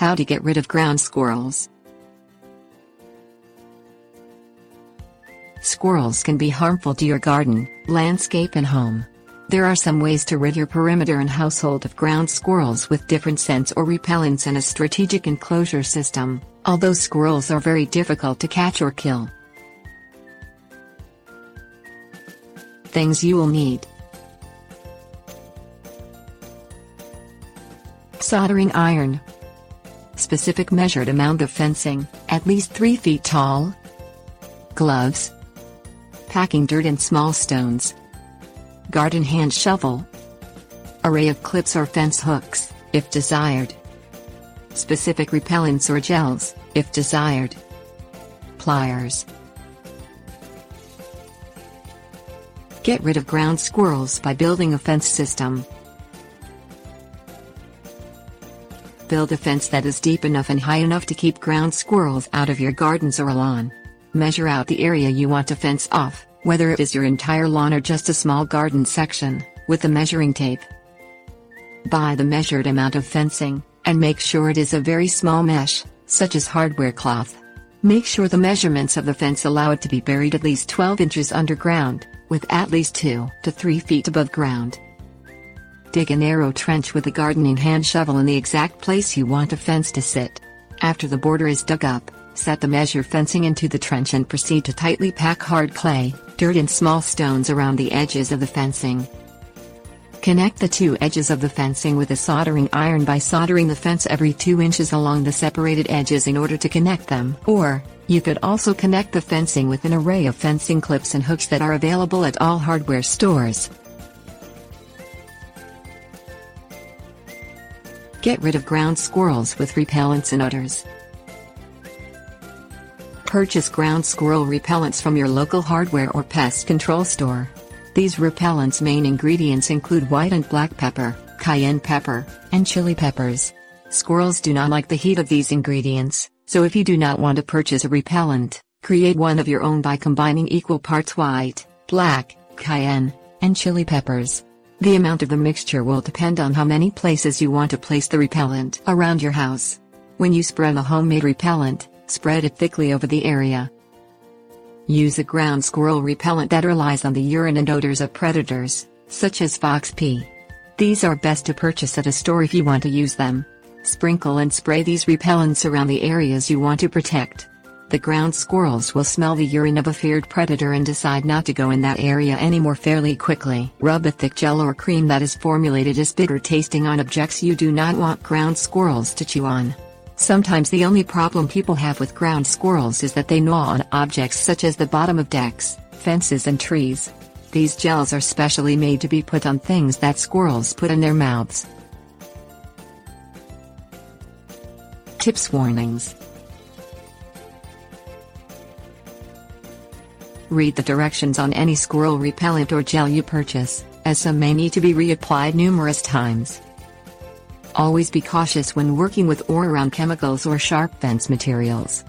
How to get rid of ground squirrels. Squirrels can be harmful to your garden, landscape and home. There are some ways to rid your perimeter and household of ground squirrels with different scents or repellents and a strategic enclosure system, although squirrels are very difficult to catch or kill. Things you will need: soldering iron, specific measured amount of fencing, at least 3 feet tall, gloves, packing dirt and small stones, garden hand shovel, array of clips or fence hooks, if desired, specific repellents or gels, if desired, pliers. Get rid of ground squirrels by building a fence system. Build a fence that is deep enough and high enough to keep ground squirrels out of your gardens or lawn. Measure out the area you want to fence off, whether it is your entire lawn or just a small garden section, with a measuring tape. Buy the measured amount of fencing, and make sure it is a very small mesh, such as hardware cloth. Make sure the measurements of the fence allow it to be buried at least 12 inches underground, with at least 2 to 3 feet above ground. Dig a narrow trench with a gardening hand shovel in the exact place you want a fence to sit. After the border is dug up, set the measure fencing into the trench and proceed to tightly pack hard clay, dirt and small stones around the edges of the fencing. Connect the 2 edges of the fencing with a soldering iron by soldering the fence every 2 inches along the separated edges in order to connect them. Or, you could also connect the fencing with an array of fencing clips and hooks that are available at all hardware stores. Get rid of ground squirrels with repellents and odors. Purchase ground squirrel repellents from your local hardware or pest control store. These repellents' main ingredients include white and black pepper, cayenne pepper, and chili peppers. Squirrels do not like the heat of these ingredients, so if you do not want to purchase a repellent, create one of your own by combining equal parts white, black, cayenne, and chili peppers. The amount of the mixture will depend on how many places you want to place the repellent around your house. When you spread a homemade repellent, spread it thickly over the area. Use a ground squirrel repellent that relies on the urine and odors of predators, such as fox pee. These are best to purchase at a store if you want to use them. Sprinkle and spray these repellents around the areas you want to protect. The ground squirrels will smell the urine of a feared predator and decide not to go in that area anymore fairly quickly. Rub a thick gel or cream that is formulated as bitter tasting on objects you do not want ground squirrels to chew on. Sometimes the only problem people have with ground squirrels is that they gnaw on objects such as the bottom of decks, fences and trees. These gels are specially made to be put on things that squirrels put in their mouths. Tips: warnings. Read the directions on any squirrel repellent or gel you purchase, as some may need to be reapplied numerous times. Always be cautious when working with or around chemicals or sharp fence materials.